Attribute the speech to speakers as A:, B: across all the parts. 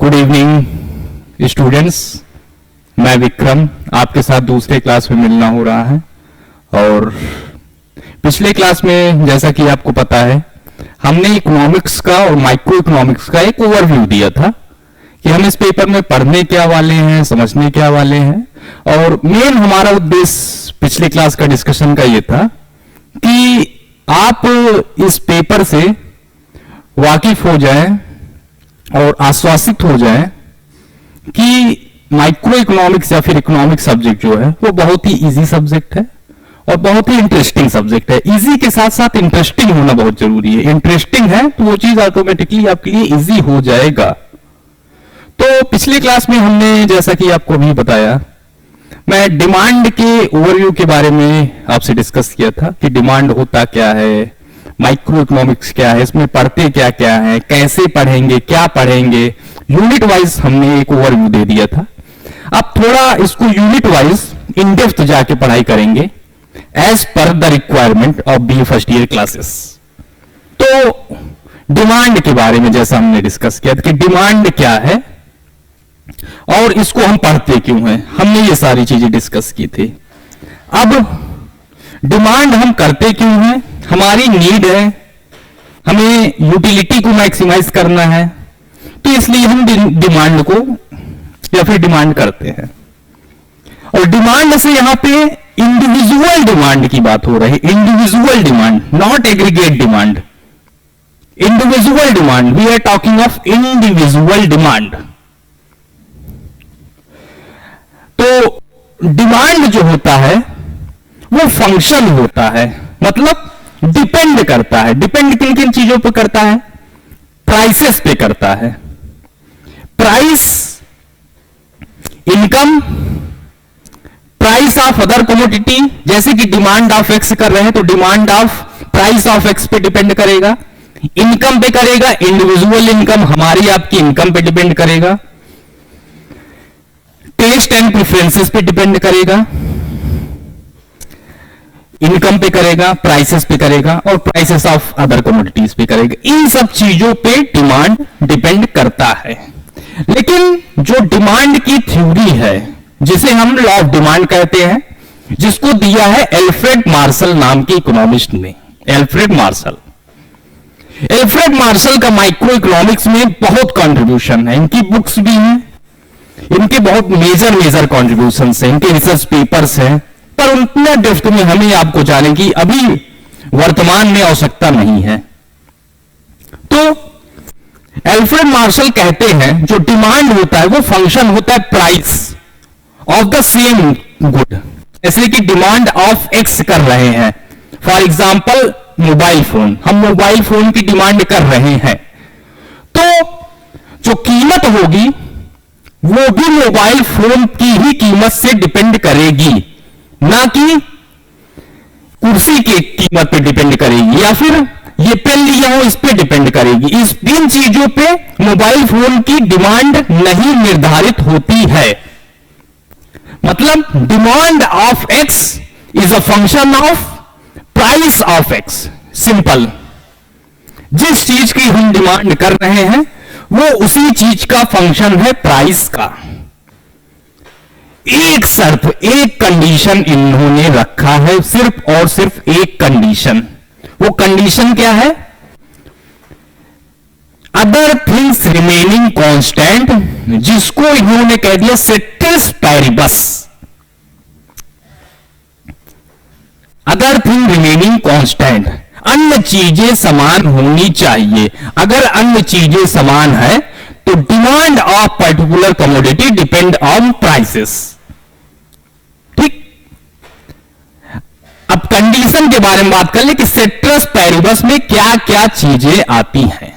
A: Good evening students, मैं विक्रम आपके साथ दूसरे क्लास में मिलना हो रहा है। और पिछले क्लास में जैसा कि आपको पता है, हमने इकोनॉमिक्स का और माइक्रो इकोनॉमिक्स का एक ओवरव्यू दिया था कि हम इस पेपर में पढ़ने क्या वाले हैं, समझने क्या वाले हैं। और मेन हमारा उद्देश्य पिछले क्लास का डिस्कशन का ये था कि आप इस पेपर से वाकिफ हो जाएं और आश्वासित हो जाएं कि माइक्रो इकोनॉमिक्स या फिर इकोनॉमिक सब्जेक्ट जो है वो बहुत ही इजी सब्जेक्ट है और बहुत ही इंटरेस्टिंग सब्जेक्ट है। इजी के साथ साथ इंटरेस्टिंग होना बहुत जरूरी है। इंटरेस्टिंग है तो वो चीज ऑटोमेटिकली आपके लिए इजी हो जाएगा। तो पिछले क्लास में हमने जैसा कि आपको अभी बताया, मैं डिमांड के ओवरव्यू के बारे में आपसे डिस्कस किया था कि डिमांड होता क्या है, माइक्रो इकोनॉमिक्स क्या है, इसमें पढ़ते क्या क्या है, कैसे पढ़ेंगे, क्या पढ़ेंगे, यूनिट वाइज हमने एक ओवरव्यू दे दिया था। अब थोड़ा इसको यूनिट वाइज इन डेप्थ जाके पढ़ाई करेंगे as per the requirement of B first year classes. तो डिमांड के बारे में जैसा हमने डिस्कस किया था कि डिमांड क्या है और इसको हम पढ़ते क्यों हैं, हमने ये सारी चीजें डिस्कस की थी। अब डिमांड हम करते क्यों हैं, हमारी नीड है, हमें यूटिलिटी को मैक्सिमाइज करना है, तो इसलिए हम डिमांड को या फिर डिमांड करते हैं। और डिमांड से यहां पे इंडिविजुअल डिमांड की बात हो रही है। Individual demand, not aggregate demand. Individual demand, we are talking of individual demand. तो डिमांड जो होता है वो फंक्शन होता है, मतलब डिपेंड करता है। डिपेंड किन किन चीजों पे करता है? प्राइसेस पे करता है। Price, income, price of other commodity. जैसे कि डिमांड ऑफ एक्स कर रहे हैं तो demand of price of x पे डिपेंड करेगा। इनकम पे करेगा, इंडिविजुअल इनकम, हमारी आपकी इनकम पे डिपेंड करेगा। टेस्ट एंड प्रेफरेंसेस पे डिपेंड करेगा, इनकम पे करेगा, प्राइसेस पे करेगा और प्राइसेस ऑफ अदर कमोडिटीज पे करेगा। इन सब चीजों पे डिमांड डिपेंड करता है। लेकिन जो डिमांड की थ्योरी है, जिसे हम लॉ ऑफ डिमांड कहते हैं, जिसको दिया है एल्फ्रेड मार्शल नाम के इकोनॉमिस्ट ने। एल्फ्रेड मार्शल का माइक्रो इकोनॉमिक्स में बहुत कंट्रीब्यूशन है, इनकी बुक्स भी हैं, इनके बहुत मेजर कंट्रीब्यूशंस हैं, इनके रिसर्च पेपर्स हैं, पर उतना डेप्थ में हमें आपको जाने की अभी वर्तमान में आवश्यकता नहीं है। तो एल्फ्रेड मार्शल कहते हैं जो डिमांड होता है वो फंक्शन होता है price of the same good. जैसे कि डिमांड ऑफ एक्स कर रहे हैं, फॉर एग्जांपल मोबाइल फोन, हम मोबाइल फोन की डिमांड कर रहे हैं, तो जो कीमत होगी वो भी मोबाइल फोन की ही कीमत से डिपेंड करेगी, ना कि कुर्सी की कीमत पे डिपेंड करेगी या फिर ये पेन लिया हो इस पे डिपेंड करेगी। इस तीन चीजों पे मोबाइल फोन की डिमांड नहीं निर्धारित होती है। मतलब demand of x is a function of price of x. Simple, जिस चीज की हम डिमांड कर रहे हैं वो उसी चीज का फंक्शन है प्राइस का। एक शर्त, एक कंडीशन इन्होंने रखा है, सिर्फ और सिर्फ एक कंडीशन। वो कंडीशन क्या है? अदर थिंग्स रिमेनिंग कांस्टेंट, जिसको इन्होंने कह दिया ceteris paribus. Other thing remaining constant, अन्य चीजें समान होनी चाहिए। अगर अन्य चीजें समान है तो demand of particular commodity depend on prices. ठीक, अब कंडीशन के बारे में बात कर ले कि सेट्रिस पैरिबस में क्या क्या चीजें आती हैं।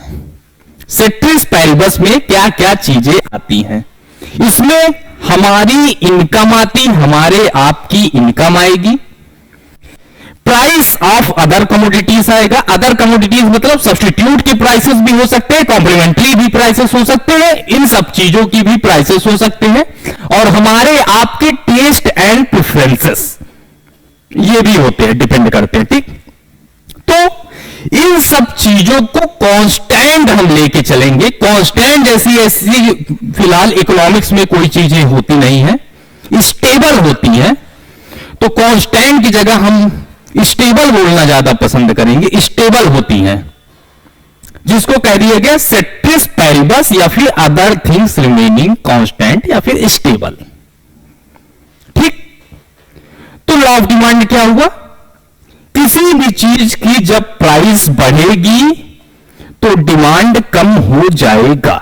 A: सेट्रिस पैरिबस में क्या क्या चीजें आती हैं? इसमें हमारी इनकम आती, हमारे आपकी इनकम आएगी। प्राइस ऑफ अदर कमोडिटीज आएगा। अदर कमोडिटीज मतलब सब्स्टिट्यूट के प्राइसेस भी हो सकते हैं, कॉम्प्लीमेंट्री भी प्राइसेस हो सकते हैं, इन सब चीजों की भी प्राइसेस हो सकते हैं। और हमारे आपके टेस्ट एंड प्रेफरेंसेस ये भी होते हैं, डिपेंड करते हैं। ठीक, तो इन सब चीजों को कांस्टेंट हम लेके चलेंगे। कांस्टेंट जैसी ऐसी फिलहाल इकोनॉमिक्स में कोई चीजें होती नहीं है, स्टेबल होती है। तो कांस्टेंट की जगह हम स्टेबल बोलना ज्यादा पसंद करेंगे। स्टेबल होती हैं, जिसको कह दिया गया सेट्रिस पैरिबस या फिर अदर थिंग्स रिमेनिंग कांस्टेंट या फिर स्टेबल। ठीक, तो लॉ ऑफ डिमांड क्या हुआ? किसी भी चीज की जब प्राइस बढ़ेगी तो डिमांड कम हो जाएगा।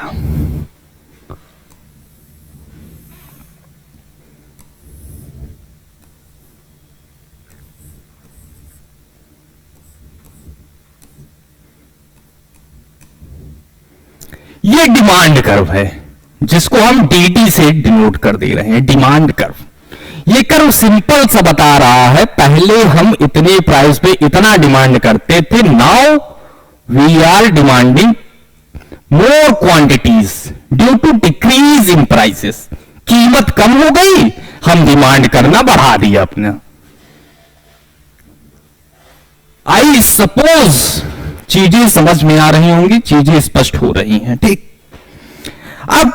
A: ये डिमांड कर्व है, जिसको हम dt से डिनोट कर दे रहे हैं, डिमांड कर्व। ये कर्व सिंपल सा बता रहा है, पहले हम इतने प्राइस पे इतना डिमांड करते थे, now we are demanding more quantities due to decrease in prices. कीमत कम हो गई, हम डिमांड करना बढ़ा दिया अपना। आई सपोज चीजें समझ में आ रही होंगी, चीजें स्पष्ट हो रही हैं। ठीक, अब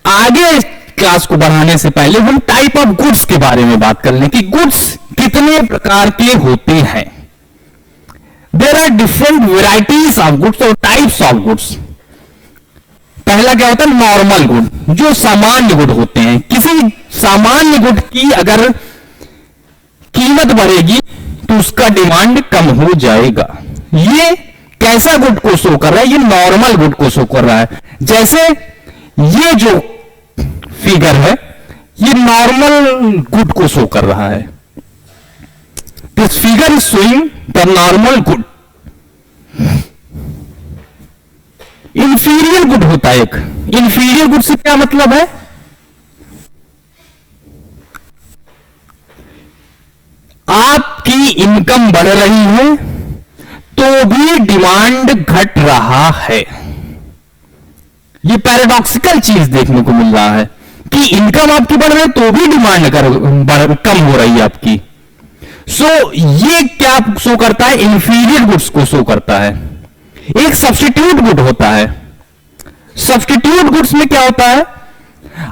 A: आगे क्लास को बढ़ाने से पहले हम टाइप ऑफ गुड्स के बारे में बात कर लें कि गुड्स कितने प्रकार के होते हैं। There are different varieties of goods और टाइप्स ऑफ गुड्स। पहला क्या होता है? नॉर्मल गुड, जो सामान्य गुड होते हैं। किसी सामान्य गुड की अगर कीमत बढ़ेगी तो उसका डिमांड कम हो जाएगा। ये कैसा गुड को शो कर रहा है? ये नॉर्मल गुड को शो कर रहा है। जैसे ये जो फिगर है, ये नॉर्मल गुड को शो कर रहा है। This figure is showing the normal good. Inferior good होता है एक। इंफीरियर गुड से क्या मतलब है? आपकी इनकम बढ़ रही है तो भी डिमांड घट रहा है। ये पैराडॉक्सिकल चीज देखने को मिल रहा है कि इनकम आपकी बढ़ रही है तो भी डिमांड कम हो रही है आपकी। ये क्या शो करता है? इंफीरियर गुड्स को शो करता है। एक सब्स्टिट्यूट गुड होता है। सब्स्टिट्यूट गुड्स में क्या होता है?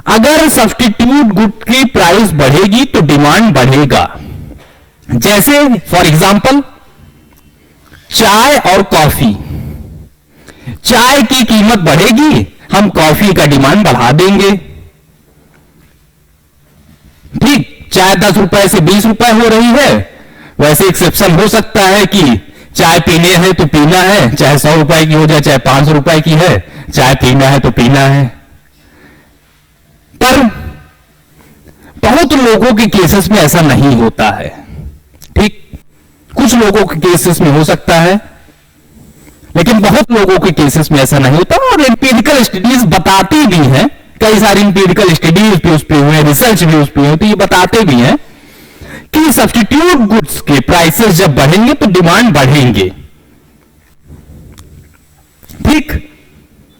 A: अगर सब्स्टिट्यूट गुड की प्राइस बढ़ेगी तो डिमांड बढ़ेगा। जैसे फॉर एग्जांपल चाय और कॉफी। चाय की कीमत बढ़ेगी, हम कॉफी का डिमांड बढ़ा देंगे। ठीक, चाय 10 रुपए से 20 रुपए हो रही है। वैसे एक्सेप्शन हो सकता है कि चाय पीने है तो पीना है, चाहे 100 रुपए की हो जाए चाहे 500 रुपए की है, चाय पीना है तो पीना है। पर बहुत लोगों के केसेस में ऐसा नहीं होता है। ठीक, कुछ लोगों के केसेस में हो सकता है, लेकिन बहुत लोगों के केसेस में ऐसा नहीं होता। और एम्पिरिकल स्टडीज बताती भी हैं, कई सारी एम्पिरिकल स्टडीज भी उस पर हुए, रिसर्च भी उस पर हुई, तो ये बताते भी हैं कि सब्स्टिट्यूट गुड्स के प्राइसेस जब बढ़ेंगे तो डिमांड बढ़ेंगे। ठीक,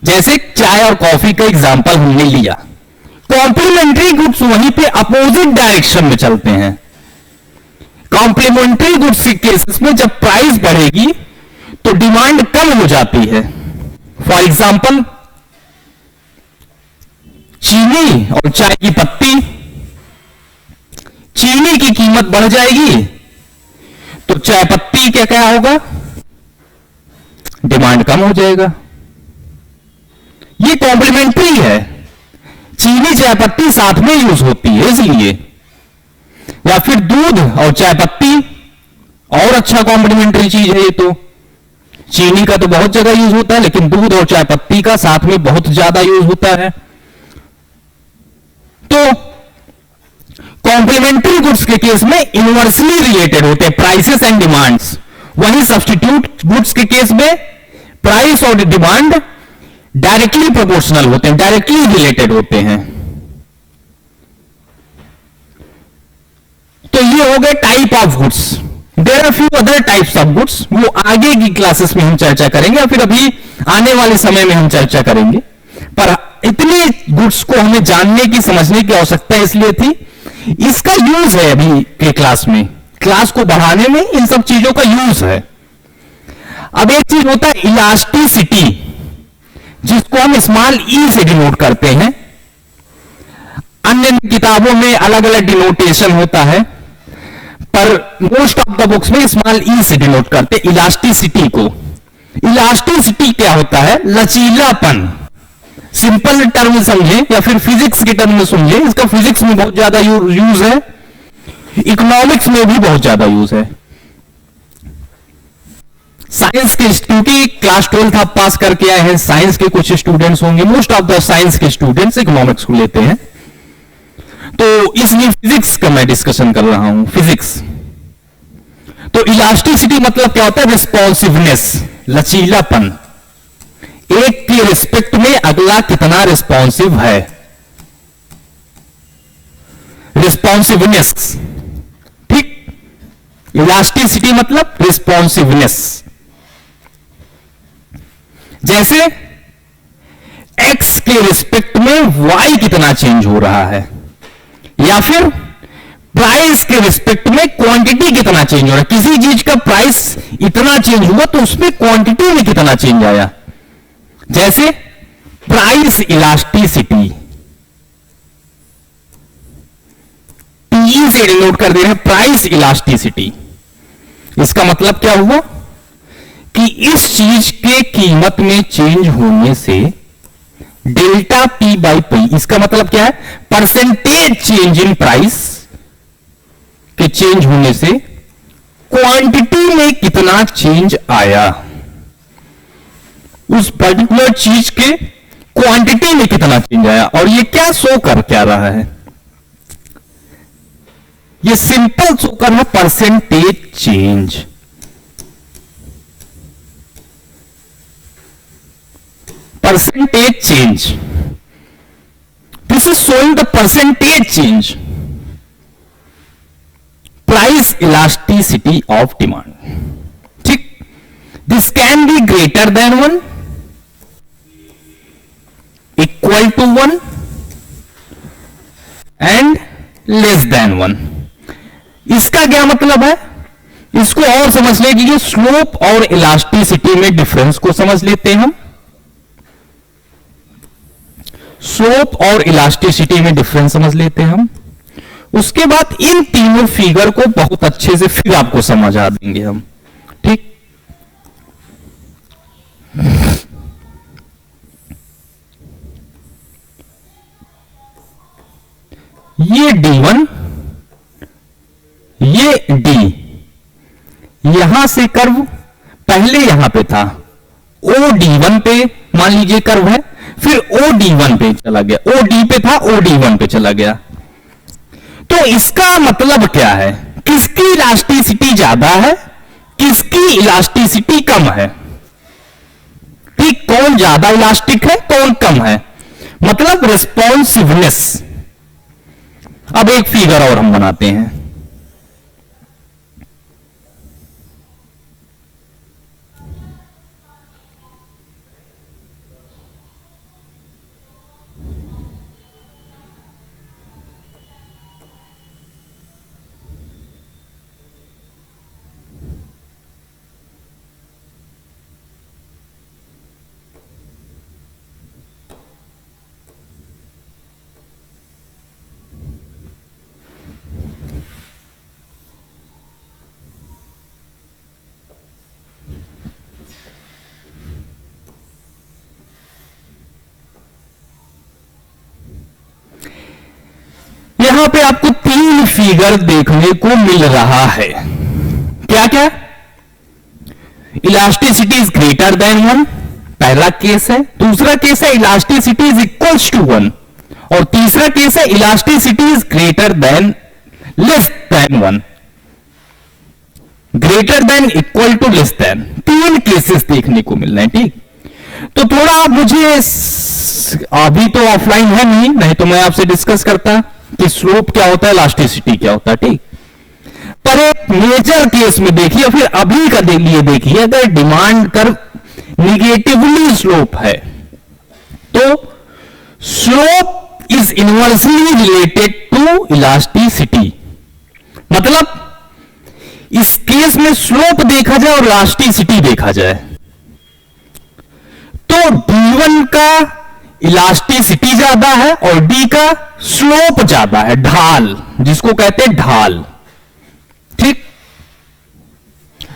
A: जैसे चाय और कॉफी का एग्जांपल हमने लिया। कॉम्प्लीमेंट्री गुड्स वहीं पे अपोजिट डायरेक्शन में चलते हैं। कॉम्प्लीमेंट्री गुड्स के केसेस में जब प्राइस बढ़ेगी तो डिमांड कम हो जाती है। फॉर एग्जांपल चीनी और चाय की पत्ती। चीनी की कीमत बढ़ जाएगी तो चाय पत्ती क्या क्या होगा? डिमांड कम हो जाएगा। ये कॉम्प्लीमेंट्री है, चीनी चाय पत्ती साथ में यूज होती है इसलिए। या फिर दूध और चाय पत्ती और अच्छा कॉम्प्लीमेंट्री चीज है ये तो। चीनी का तो बहुत जगह यूज होता है, लेकिन दूध और चाय पत्ती का साथ में बहुत ज्यादा यूज होता है। तो कॉम्प्लीमेंट्री गुड्स के केस में इनवर्सली रिलेटेड होते हैं प्राइसेस एंड डिमांड्स। वहीं सब्स्टिट्यूट गुड्स के केस में प्राइस और डिमांड डायरेक्टली प्रोपोर्शनल होते हैं, डायरेक्टली रिलेटेड होते हैं। तो ये हो गए type of goods. There are few other types of goods, वो आगे की क्लासेस में हम चर्चा करेंगे, या फिर अभी आने वाले समय में हम चर्चा करेंगे। पर इतने गुड्स को हमें जानने की, समझने की आवश्यकता इसलिए थी, इसका यूज है अभी के क्लास में। क्लास को बढ़ाने में इन सब चीजों का यूज है। अब एक चीज होता है इलास्टिसिटी, जिसको हम स्मॉल ई से डिनोट करते हैं। अन्य किताबों में अलग अलग डिनोटेशन होता है, पर मोस्ट ऑफ द बुक्स में स्मॉल ई से डिनोट करते इलास्टिसिटी को। इलास्टिसिटी क्या होता है? लचीलापन। सिंपल टर्म समझे या फिर फिजिक्स के टर्म में समझे, इसका फिजिक्स में बहुत ज्यादा यूज है, इकोनॉमिक्स में भी बहुत ज्यादा यूज है। साइंस के, क्योंकि क्लास 12 आप पास करके आए हैं, साइंस के कुछ स्टूडेंट्स होंगे, मोस्ट ऑफ द साइंस के स्टूडेंट्स इकोनॉमिक्स को लेते हैं, तो इसलिए फिजिक्स का मैं डिस्कशन कर रहा हूं, फिजिक्स। तो इलास्टिसिटी मतलब क्या होता है? रिस्पॉन्सिवनेस, लचीलापन। एक के रिस्पेक्ट में अगला कितना रिस्पॉन्सिव है, रिस्पॉन्सिवनेस। ठीक, इलास्टिसिटी मतलब रिस्पॉन्सिवनेस। जैसे x के रिस्पेक्ट में y कितना चेंज हो रहा है, या फिर प्राइस के रिस्पेक्ट में क्वांटिटी कितना चेंज हो रहा है। किसी चीज का प्राइस इतना चेंज हुआ तो उसमें क्वांटिटी में कितना चेंज आया। जैसे प्राइस इलास्टिसिटी, पीई से डिनोट कर दे रहे हैं प्राइस इलास्टिसिटी। इसका मतलब क्या हुआ कि इस चीज के कीमत में चेंज होने से डेल्टा पी बाई पी, इसका मतलब क्या है? परसेंटेज चेंज इन प्राइस के चेंज होने से क्वांटिटी में कितना चेंज आया, उस पर्टिकुलर चीज के क्वांटिटी में कितना चेंज आया। और ये क्या शो कर क्या रहा है? ये सिंपल शो कर रहा है percentage change. percentage change. This is showing the percentage change. Price elasticity of demand. ठीक, this can be greater than 1, equal to 1 and less than 1. इसका क्या मतलब है? इसको और समझ लें कि स्लोप और इलास्टिसिटी में डिफरेंस को समझ लेते हैं हम। स्लोप और इलास्टिसिटी में डिफरेंस समझ लेते हैं हम। उसके बाद इन तीनों फिगर को बहुत अच्छे से फिर आपको समझा देंगे हम। ठीक, ये D1, ये D, यहां से कर्व पहले यहां पे था, OD1 पे मान लीजिए कर्व है, फिर OD1 पे चला गया, OD पे था OD1 पे चला गया। तो इसका मतलब क्या है? किसकी इलास्टिसिटी ज्यादा है, किसकी इलास्टिसिटी कम है। ठीक, कौन ज्यादा इलास्टिक है, कौन कम है, मतलब रिस्पॉन्सिवनेस। अब एक फिगर और हम बनाते हैं। यहां पे आपको तीन फिगर देखने को मिल रहा है। क्या क्या? इलास्टिसिटी इज ग्रेटर देन 1, पहला केस है। दूसरा केस है इलास्टिसिटी इज इक्वल्स टू 1, और तीसरा केस है elasticity is greater than less than 1। Greater than, equal to, less than, तीन केसेस देखने को मिल रहे हैं। ठीक, तो थोड़ा आप मुझे, अभी तो ऑफलाइन है नहीं तो मैं आपसे डिस्कस करता कि स्लोप क्या होता है, इलास्टिसिटी क्या होता है। ठीक, पर एक मेजर केस में देखिए, फिर अभी का लिए देखिए, अगर डिमांड कर्व निगेटिवली स्लोप है तो slope is inversely related to elasticity. मतलब इसके केस में स्लोप देखा जाए और इलास्टिसिटी देखा जाए तो D1 का इलास्टिसिटी ज्यादा है और D का स्लोप ज्यादा है, ढाल जिसको कहते हैं ढाल। ठीक,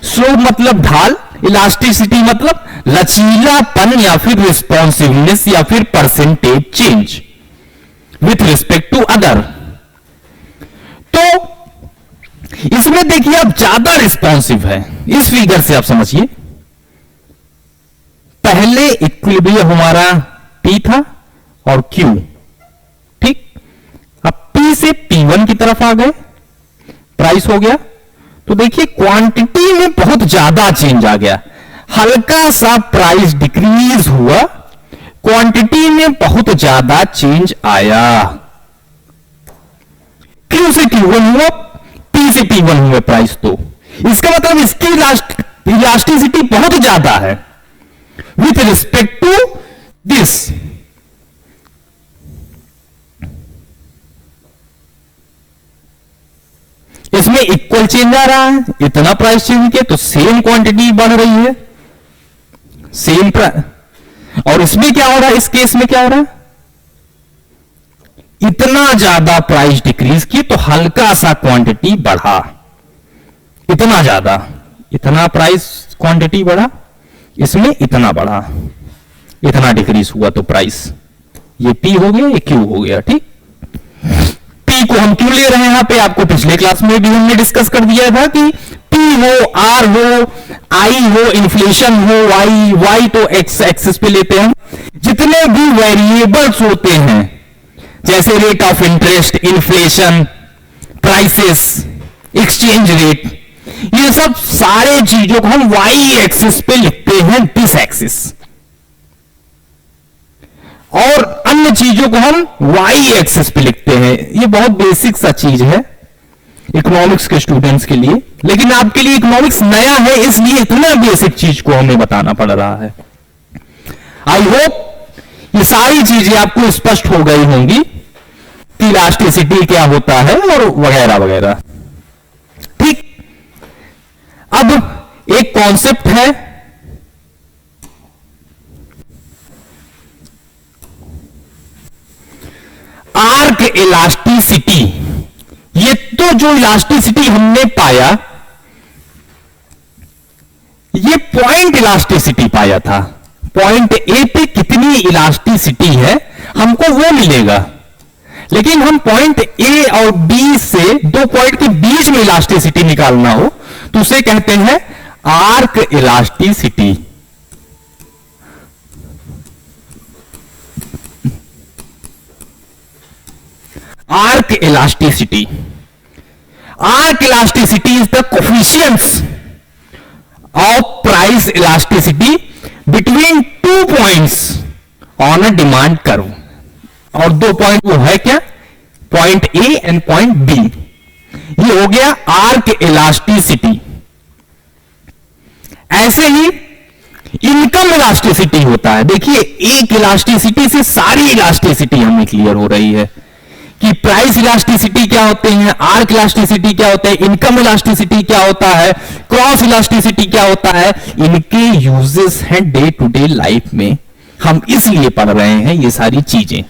A: स्लोप मतलब ढाल, इलास्टिसिटी मतलब लचीलापन या फिर रिस्पॉन्सिवनेस या फिर percentage change with respect to other. तो इसमें देखिए अब ज्यादा रिस्पॉन्सिव है, इस फिगर से आप समझिए। पहले इक्विलिब्रियम हमारा P था और Q, ठीक, अब P से P1 की तरफ आ गए, प्राइस हो गया। तो देखिए क्वांटिटी में बहुत ज्यादा चेंज आ गया, हल्का सा प्राइस डिक्रीज हुआ, क्वांटिटी में बहुत ज्यादा चेंज आया। Q से Q1 हुआ, P से P1 हुआ प्राइस। तो इसका मतलब इसकी इलास्टिसिटी बहुत ज्यादा है विथ रिस्पेक्ट टू दिस। इसमें इक्वल चेंज आ रहा है, इतना प्राइस चेंज किया तो सेम क्वांटिटी बढ़ रही है, सेम प्राइस। और इसमें क्या हो रहा है, इस केस में क्या हो रहा है, इतना ज्यादा प्राइस डिक्रीज की तो हल्का सा क्वांटिटी बढ़ा, इतना ज्यादा, इतना प्राइस क्वांटिटी बढ़ा, इसमें इतना बढ़ा, इतना डिक्रीज हुआ तो प्राइस, ये P हो गया, ये Q हो गया। ठीक, P को हम क्यों ले रहे हैं यहां पे, आपको पिछले क्लास में भी हमने डिस्कस कर दिया था कि P हो, R हो, I हो, इन्फ्लेशन हो, Y तो X एक्सिस पे लेते हैं। जितने भी वेरिएबल्स होते हैं जैसे rate of interest, inflation, prices, exchange rate, ये सब सारे चीजों को हम Y एक्सिस पे लिखते हैं, दिस एक्सिस, और अन्य चीजों को हम Y एक्सिस पे लिखते हैं। ये बहुत बेसिक सा चीज है इकोनॉमिक्स के स्टूडेंट्स के लिए, लेकिन आपके लिए इकोनॉमिक्स नया है इसलिए इतना बेसिक चीज को हमें बताना पड़ रहा है। आई होप ये सारी चीजें आपको स्पष्ट हो गई होंगी कि इलास्टिसिटी क्या होता है और वगैरह वगैरह। ठीक, अब एक कॉन्सेप्ट है आर्क इलास्टिसिटी। ये तो जो इलास्टिसिटी हमने पाया, ये पॉइंट इलास्टिसिटी पाया था, पॉइंट ए पे कितनी इलास्टिसिटी है हमको वो मिलेगा, लेकिन हम पॉइंट ए और बी से दो पॉइंट के बीच में इलास्टिसिटी निकालना हो तो उसे कहते हैं arc elasticity. Arc elasticity, arc elasticity is the coefficients of price elasticity between two points on a demand curve. और दो पॉइंट वो है क्या, point A and point B. ये हो गया आर्क इलास्टिसिटी। ऐसे ही इनकम इलास्टिसिटी होता है। देखिए एक इलास्टिसिटी से सारी इलास्टिसिटी हमें क्लियर हो रही है कि प्राइस इलास्टिसिटी क्या होते हैं, आर्क इलास्टिसिटी क्या होता है, इनकम इलास्टिसिटी क्या होता है, क्रॉस इलास्टिसिटी क्या होता है। इनके यूजेस हैं डे टू डे लाइफ में, हम इसलिए पढ़ रहे हैं ये सारी चीजें।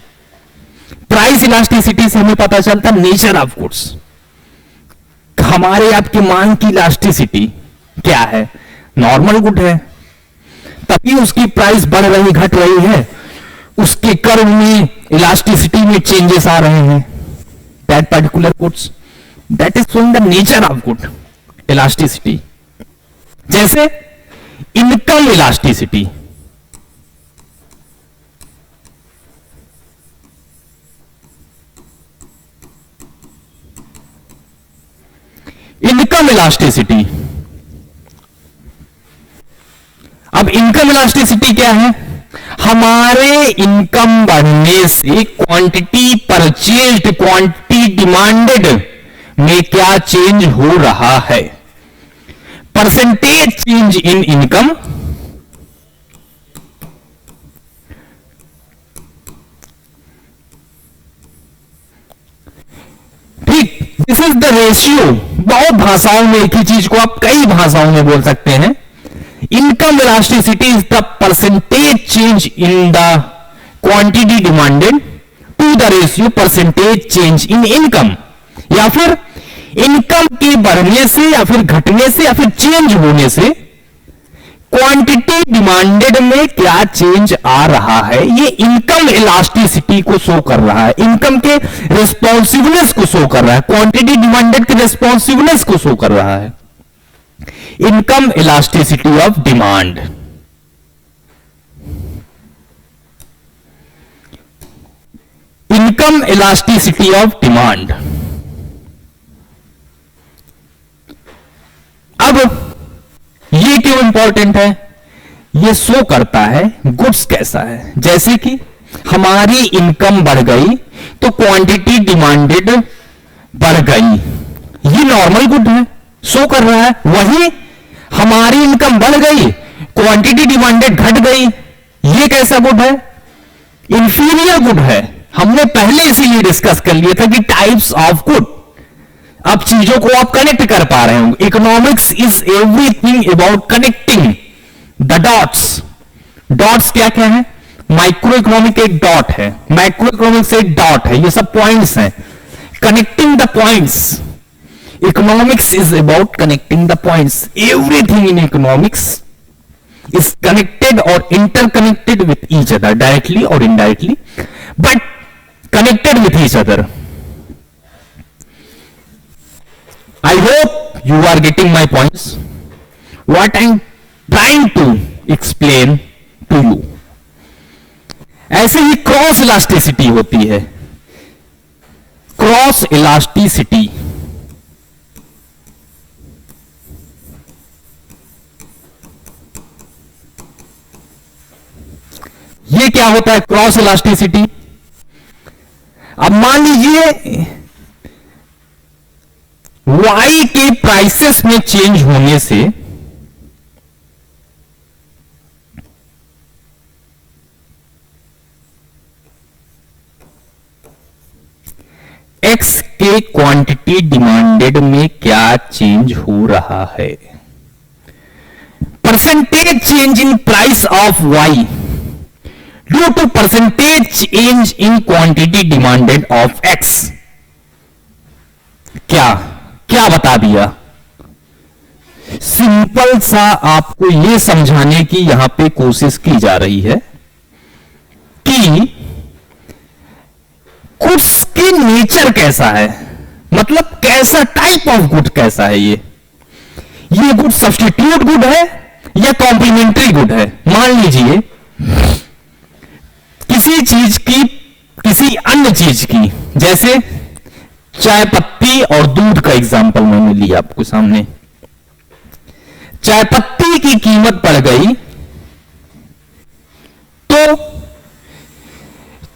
A: प्राइस इलास्टिसिटी से हमें पता चलता नेचर ऑफ गुड्स, हमारे आपके मांग की इलास्टिसिटी क्या है, नॉर्मल गुड है तभी उसकी प्राइस बढ़ रही घट रही है, उसके कर्व में इलास्टिसिटी में चेंजेस आ रहे हैं, that particular goods, that is showing the nature of good elasticity. जैसे इनकम इलास्टिसिटी, इनकम इलास्टिसिटी। अब इनकम इलास्टिसिटी क्या है, हमारे इनकम बढ़ने से क्वांटिटी परचेज्ड, क्वांटिटी डिमांडेड में क्या चेंज हो रहा है, परसेंटेज चेंज इन इनकम ठीक, दिस इज द रेशियो बहुत भाषाओं में एक ही चीज को आप कई भाषाओं में बोल सकते हैं। Income elasticity is the percentage change in the quantity demanded to the ratio percentage change in income, या फिर इनकम के बढ़ने से या फिर घटने से या फिर चेंज होने से क्वांटिटी डिमांडेड में क्या चेंज आ रहा है, ये इनकम इलास्टिसिटी को शो कर रहा है, इनकम के रिस्पॉन्सिवनेस को शो कर रहा है, क्वांटिटी डिमांडेड के रिस्पॉन्सिवनेस को शो कर रहा है। Income elasticity of demand. Income elasticity of demand. अब ये क्यों इंपॉर्टेंट है? ये शो करता है गुड्स कैसा है। जैसे कि हमारी इनकम बढ़ गई तो क्वांटिटी डिमांडेड बढ़ गई, ये नॉर्मल गुड है, शो कर रहा है। वही हमारी इनकम बढ़ गई, क्वांटिटी डिमांडेड घट गई, ये कैसा गुड है? इंफीरियर गुड है। हमने पहले इसीलिए डिस्कस कर लिया था कि टाइप्स ऑफ गुड। अब चीजों को आप कनेक्ट कर पा रहे होंगे। Economics is everything about connecting the dots. Dots क्या क्या है? माइक्रो इकोनॉमिक एक डॉट है, मैक्रो इकोनॉमिक्स एक डॉट है, ये सब पॉइंट्स हैं, connecting the points. Economics is about connecting the points. Everything in economics is connected or interconnected with each other, directly or indirectly, but connected with each other. I hope you are getting my points, what I'm trying to explain to you. ऐसे ही cross elasticity होती है। Cross elasticity ये क्या होता है? Cross elasticity. अब मान लीजिए Y के प्राइसेस में चेंज होने से X के क्वांटिटी डिमांडेड में क्या चेंज हो रहा है? Percentage change in price of Y due to percentage change in quantity demanded of X। क्या क्या बता दिया? सिंपल सा आपको यह समझाने की यहां पे कोशिश की जा रही है कि गुड्स की नेचर कैसा है, मतलब कैसा टाइप ऑफ गुड कैसा है। ये गुड सब्स्टिट्यूट गुड है या कॉम्प्लीमेंट्री गुड है। मान लीजिए किसी चीज की, किसी अन्य चीज की, जैसे चाय पत्ती और दूध का एग्जांपल मैंने लिया आपको सामने। चाय पत्ती की कीमत बढ़ गई तो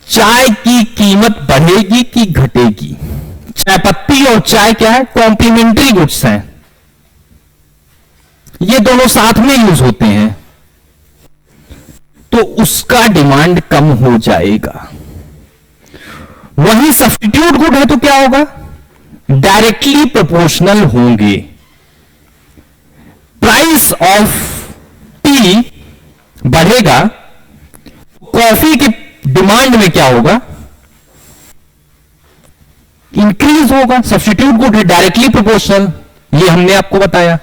A: चाय की कीमत बढ़ेगी कि घटेगी? चाय पत्ती और चाय क्या है? कॉम्प्लीमेंट्री गुड्स हैं, ये दोनों साथ में यूज होते हैं, तो उसका डिमांड कम हो जाएगा। वही सब्स्टिट्यूट गुड है तो क्या होगा? डायरेक्टली प्रोपोर्शनल होंगे। प्राइस ऑफ टी बढ़ेगा, कॉफी की डिमांड में क्या होगा? इंक्रीज होगा। सब्स्टिट्यूट गुड है, डायरेक्टली प्रोपोर्शनल, ये हमने आपको बताया।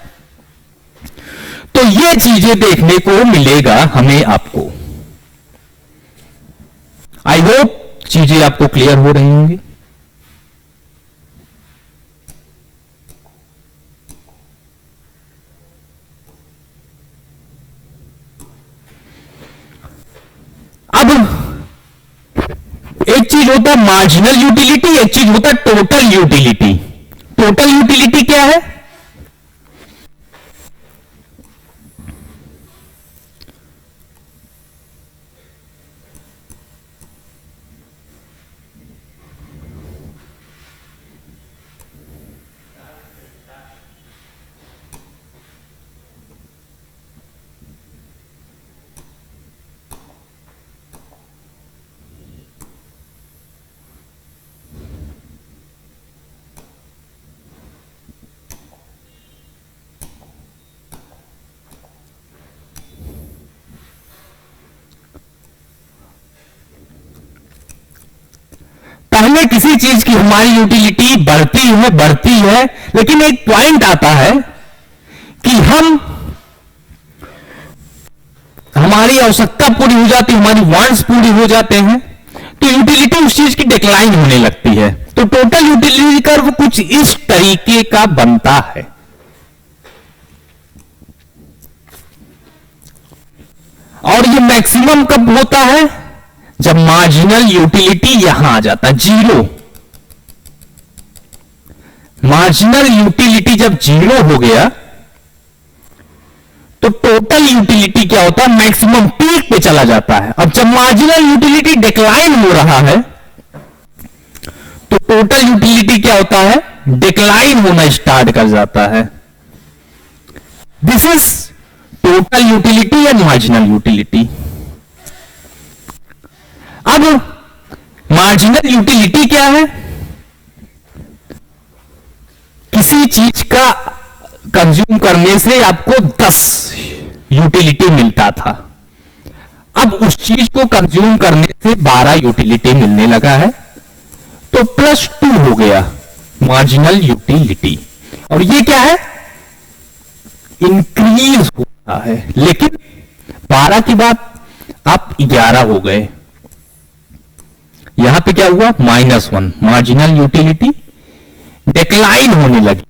A: तो ये चीजें देखने को मिलेगा हमें, आपको। आई होप चीजें आपको क्लियर हो रही होंगी। अब एक चीज होता है मार्जिनल यूटिलिटी, एक चीज होता है टोटल यूटिलिटी। टोटल यूटिलिटी क्या है? में किसी चीज की हमारी यूटिलिटी बढ़ती है, लेकिन एक पॉइंट आता है कि हमारी आवश्यकता पूरी हो जाती है, हमारी वांट्स पूरी हो जाते हैं, तो यूटिलिटी उस चीज की डिक्लाइन होने लगती है। तो टोटल यूटिलिटी कर्व कुछ इस तरीके का बनता है। और ये मैक्सिमम कब होता है? जब मार्जिनल यूटिलिटी यहां आ जाता है, जीरो। मार्जिनल यूटिलिटी जब जीरो हो गया तो टोटल यूटिलिटी क्या होता है? मैक्सिमम पीक पे चला जाता है। अब जब मार्जिनल यूटिलिटी डिक्लाइन हो रहा है तो टोटल यूटिलिटी क्या होता है? डिक्लाइन होना स्टार्ट कर जाता है। This is total utility and marginal utility. अब मार्जिनल यूटिलिटी क्या है? किसी चीज का कंज्यूम करने से आपको 10 यूटिलिटी मिलता था, अब उस चीज को कंज्यूम करने से 12 यूटिलिटी मिलने लगा है, तो +2 हो गया मार्जिनल यूटिलिटी। और ये क्या है? इंक्रीज हो रहा है, लेकिन 12 के बाद आप 11 हो गए। यहां पे क्या हुआ? -1। मार्जिनल यूटिलिटी डिक्लाइन होने लगी।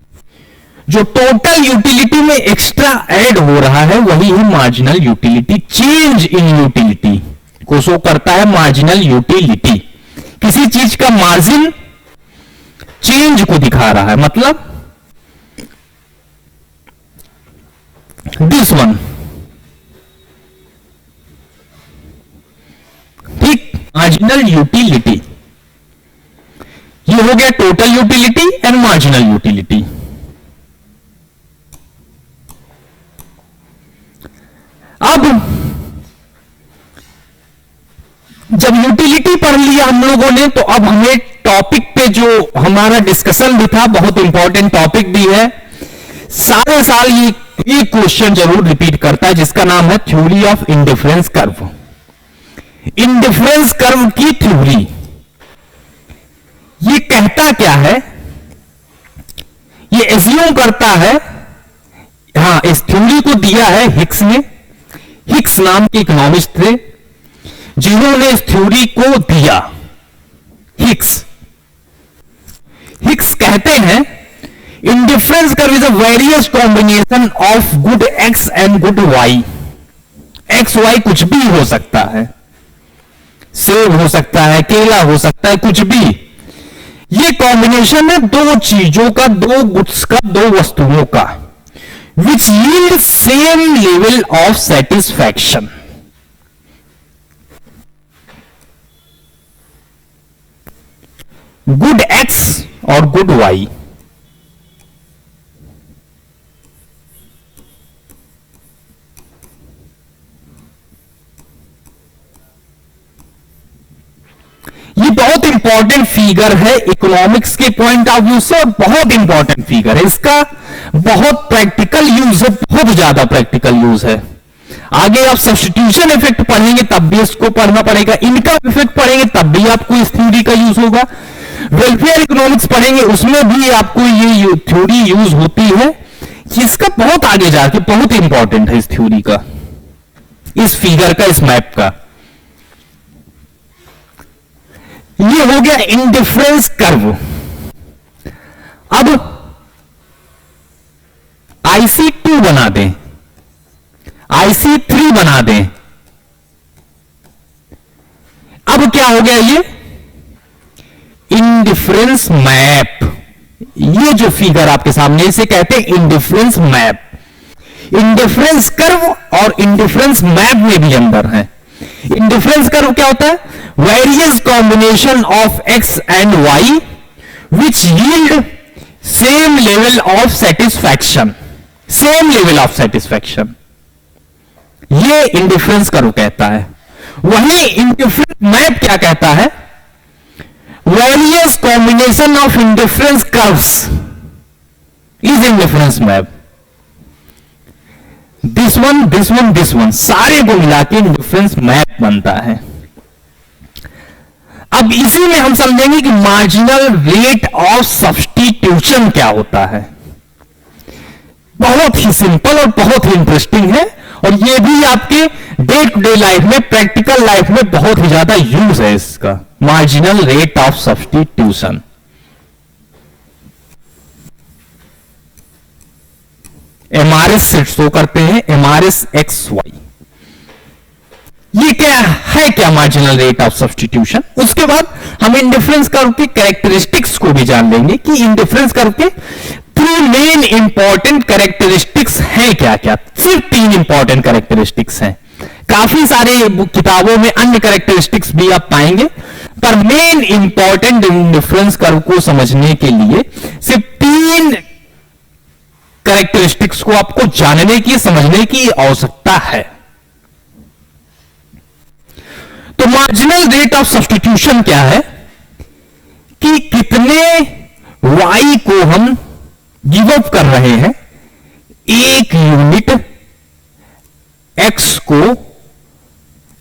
A: जो टोटल यूटिलिटी में एक्स्ट्रा ऐड हो रहा है वही है marginal utility. Change in utility को शो करता है मार्जिनल यूटिलिटी। किसी चीज का मार्जिन चेंज को दिखा रहा है, मतलब दिस वन, ठीक, मार्जिनल यूटिलिटी। ये हो गया total utility and marginal utility. अब जब यूटिलिटी पढ़ लिया हम लोगों ने, तो अब हमें टॉपिक पे जो हमारा डिस्कशन भी था, बहुत इंपॉर्टेंट टॉपिक भी है, सारे साल ये क्वेश्चन जरूर रिपीट करता है, जिसका नाम है theory of indifference curve. Indifference curve की थ्योरी ये कहता क्या है? ये एज्यूम करता है, हां, इस थ्योरी को दिया है हिक्स ने। हिक्स नाम के इकोनॉमिस्ट थे जिन्होंने इस थ्योरी को दिया। हिक्स कहते हैं indifference curve is a various combination of good X and good Y. X Y कुछ भी हो सकता है, सेब हो सकता है, केला हो सकता है, कुछ भी। ये कॉम्बिनेशन है दो चीजों का, दो गुड्स का, दो वस्तुओं का, which yield same level of satisfaction. Good X और good Y। ये बहुत इंपॉर्टेंट फिगर है इकोनॉमिक्स के पॉइंट ऑफ व्यू से, और बहुत इंपॉर्टेंट फिगर है। इसका बहुत प्रैक्टिकल यूज है, बहुत ज्यादा प्रैक्टिकल यूज है। आगे आप सब्स्टिट्यूशन इफेक्ट पढ़ेंगे तब भी इसको पढ़ना पड़ेगा, इनकम इफेक्ट पढ़ेंगे तब भी आपको इस थ्योरी का यूज होगा, वेलफेयर इकोनॉमिक्स पढ़ेंगे उसमें भी आपको ये थ्योरी यूज होती है। इसका बहुत आगे जाके बहुत इंपॉर्टेंट है इस थ्योरी का, इस फिगर का, इस मैप का। ये हो गया इंडिफरेंस कर्व। अब IC2 बना दें, IC3 बना दें। अब क्या हो गया? ये इंडिफरेंस मैप। ये जो फिगर आपके सामने, इसे कहते हैं इंडिफरेंस मैप। इंडिफरेंस कर्व और इंडिफरेंस मैप में भी अंदर है। इंडिफरेंस कर्व क्या होता है? Various combination of X and Y which yield same level of satisfaction. Same level of satisfaction, ये इंडिफरेंस कर्व कहता है। वही इंडिफरेंस मैप क्या कहता है? Various combination of indifference curves is indifference map. This one, this one, this one, सारे को मिला के इंडिफरेंस मैप बनता है। अब इसी में हम समझेंगे कि मार्जिनल रेट ऑफ सब्स्टिट्यूशन क्या होता है। बहुत ही सिंपल और बहुत ही इंटरेस्टिंग है, और ये भी आपके डे टू डे लाइफ में, प्रैक्टिकल लाइफ में बहुत ही ज्यादा यूज है इसका, marginal rate of substitution. MRS से शो करते हैं, एमआरएस एक्स वाई। ये क्या है, क्या मार्जिनल रेट ऑफ सब्स्टिट्यूशन। उसके बाद हम इंडिफरेंस कर्व के कैरेक्टरिस्टिक्स को भी जान लेंगे कि इंडिफरेंस कर्व के 3 मेन इंपॉर्टेंट कैरेक्टरिस्टिक्स हैं क्या क्या। सिर्फ 3 इंपॉर्टेंट कैरेक्टरिस्टिक्स हैं, काफी सारे किताबों में अन्य कैरेक्टरिस्टिक्स भी आप पाएंगे, पर मेन इंपॉर्टेंट इंडिफरेंस कर्व को समझने के लिए सिर्फ 3 कैरेक्टरिस्टिक्स को आपको जानने की, समझने की आवश्यकता है। तो मार्जिनल रेट ऑफ सब्स्टिट्यूशन क्या है कि कितने y को हम गिव अप कर रहे हैं 1 यूनिट x को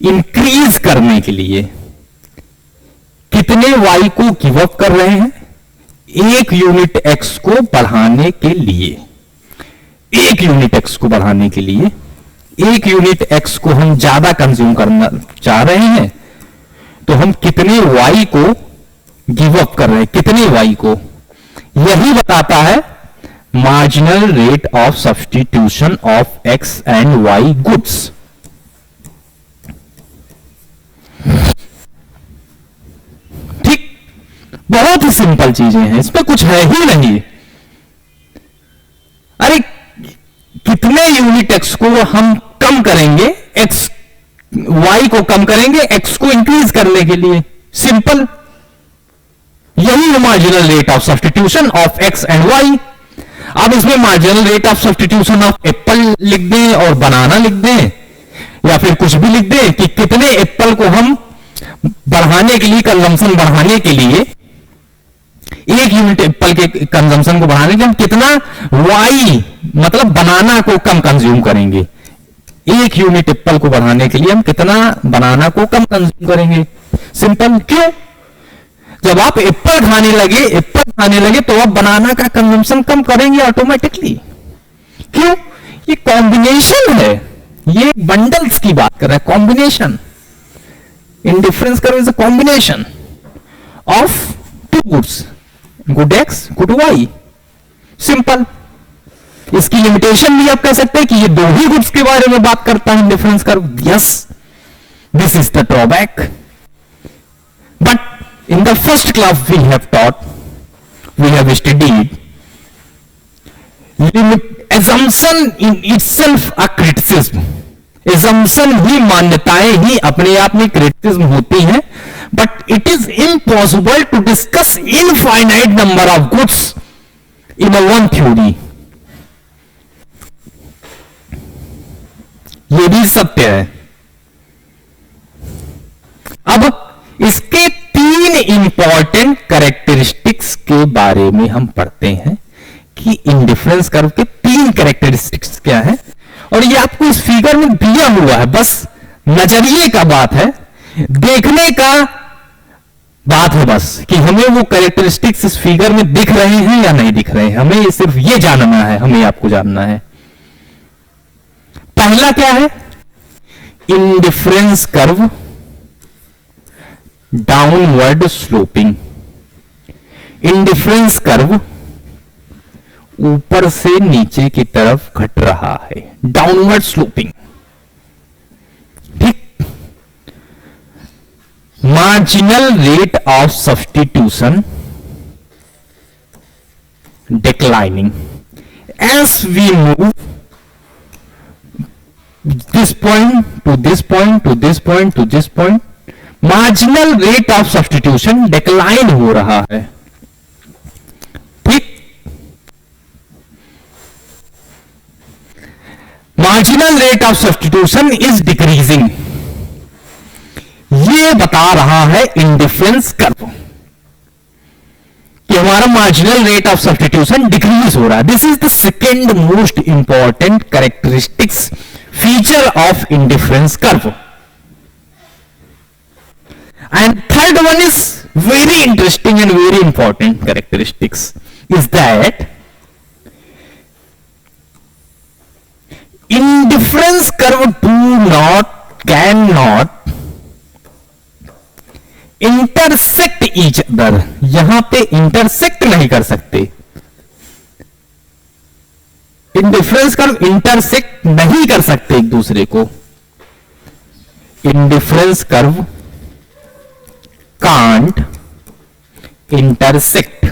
A: इंक्रीज करने के लिए। कितने y को गिव अप कर रहे हैं 1 यूनिट x को बढ़ाने के लिए। 1 यूनिट x को बढ़ाने के लिए 1 यूनिट x को हम ज्यादा कंज्यूम करना चाह रहे हैं, तो हम कितने y को गिव अप कर रहे हैं, कितने y को, यही बताता है marginal rate of substitution of x and y goods. ठीक, बहुत ही सिंपल चीजें हैं, इसमें कुछ है ही नहीं। अरे कितने यूनिट x को हम कम करेंगे, x y को कम करेंगे x को इंक्रीज करने के लिए, सिंपल। यही है marginal rate of substitution of x and y। अब इसमें marginal rate of substitution of Apple लिख दें और बनाना लिख दें, या फिर कुछ भी लिख दें कि कितने एप्पल को हम बढ़ाने के लिए, कंजम्पशन बढ़ाने के लिए, 1 यूनिट एप्पल के कंजम्पशन को बढ़ाने के लिए हम कितना y मतलब बनाना को कम कंज्यूम करेंगे। 1 यूनिट एप्पल को बढ़ाने के लिए हम कितना बनाना को कम कंज्यूम करेंगे, सिंपल। क्यों? जब आप एप्पल खाने लगे तो आप बनाना का कंजम्पशन कम करेंगे ऑटोमेटिकली। क्यों? ये कॉम्बिनेशन है, ये बंडल्स की बात कर रहा है, combination. Indifference curve is a combination of 2 goods, good x good y, simple. इसकी लिमिटेशन भी आप कह सकते हैं कि ये 2 ही गुड्स के बारे में बात करता है indifference curve. Yes, this is the drawback, but in the first class we have studied assumption in itself a criticism। assumption ही, मान्यताएं ही अपने आप में क्रिटिसिज्म होती हैं, but it is impossible to discuss infinite number of goods in a one theory। ये भी सत्य है। अब इसके 3 इंपॉर्टेंट कैरेक्टरिस्टिक्स के बारे में हम पढ़ते हैं कि इंडिफरेंस कर्व के 3 कैरेक्टरिस्टिक्स क्या है, और ये आपको इस फिगर में दिया हुआ है, बस नजरिए का बात है, देखने का बात है बस, कि हमें वो कैरेक्टरिस्टिक्स इस फिगर में दिख रहे हैं या नहीं दिख रहे हैं। हमें सिर्फ ये जानना है, हमें आपको जानना है। पहला क्या है, indifference curve downward sloping. Indifference curve ऊपर से नीचे की तरफ घट रहा है, डाउनवर्ड स्लोपिंग। ठीक, marginal rate of substitution declining as we move this point to this point to this point to this point, marginal rate of substitution decline हो रहा है। ठीक, marginal rate of substitution is decreasing, ये बता रहा है indifference curve कि हमारा marginal rate of substitution decrease हो रहा है। This is the second most important characteristics feature of indifference curve. And third one is very interesting and very important characteristics is that indifference curve cannot intersect each other. यहां पे intersect नहीं कर सकते. Indifference curve intersect नहीं कर सकते एक दूसरे को. Indifference curve can't intersect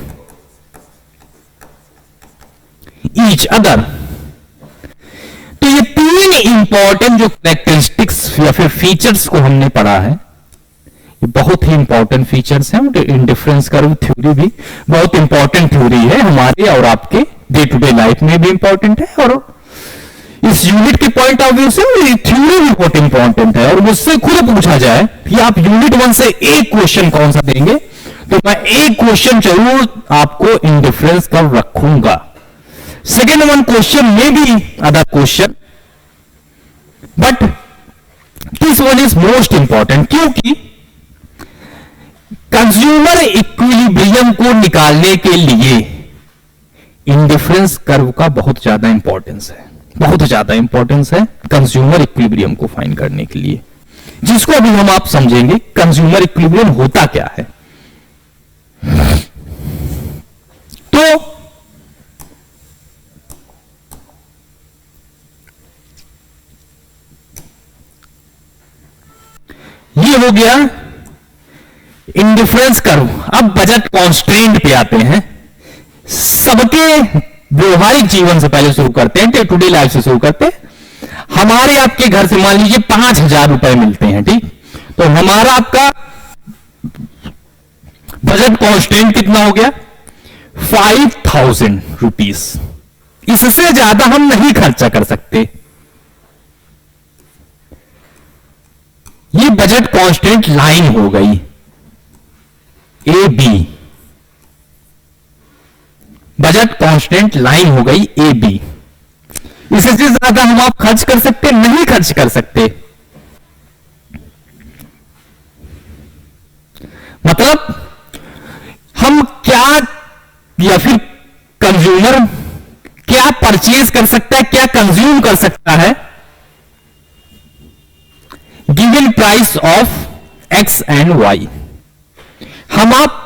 A: each other. तो ये तीन इंपॉर्टेंट जो कैरेक्टरिस्टिक्स या फिर फीचर्स को हमने पढ़ा है, ये बहुत ही इंपॉर्टेंट फीचर्स हैं. इंडिफरेंस कर्व थ्योरी भी बहुत इंपॉर्टेंट थ्योरी है, हमारे और आपके डे टू डे लाइफ में भी इंपॉर्टेंट है, और इस यूनिट के पॉइंट ऑफ व्यू से थ्योरी भी बहुत इंपॉर्टेंट है. और मुझसे खुद पूछा जाए कि आप यूनिट 1 से एक क्वेश्चन कौन सा देंगे, तो मैं एक क्वेश्चन जरूर आपको इंडिफरेंस कर्व रखूंगा. सेकेंड वन क्वेश्चन में भी other question, but this one is most important, क्योंकि कंज्यूमर इक्विलिब्रियम को निकालने के लिए इंडिफरेंस कर्व का बहुत ज्यादा इंपॉर्टेंस है. बहुत ज्यादा इंपॉर्टेंस है कंज्यूमर इक्विलिब्रियम को फाइंड करने के लिए, जिसको अभी हम आप समझेंगे कंज्यूमर इक्विलिब्रियम होता क्या है. तो ये हो गया इंडिफरेंस कर्व. अब बजट कॉन्स्ट्रेंट पे आते हैं. सबके व्यवहारिक जीवन से पहले शुरू करते हैं, डे टू डे लाइफ से शुरू करते हैं. हमारे आपके घर से मान लीजिए 5,000 रुपए मिलते हैं, ठीक. तो हमारा आपका बजट कॉन्स्टेंट कितना हो गया, 5,000 रुपीज. इससे ज्यादा हम नहीं खर्चा कर सकते. ये बजट कॉन्स्टेंट लाइन हो गई A B. Budget constant line हो गई ए बी. इससे ज्यादा हम आप खर्च कर सकते नहीं, खर्च कर सकते. मतलब हम क्या या फिर कंज्यूमर क्या परचेज कर सकता है, क्या कंज्यूम कर सकता है given price of X and Y. हम आप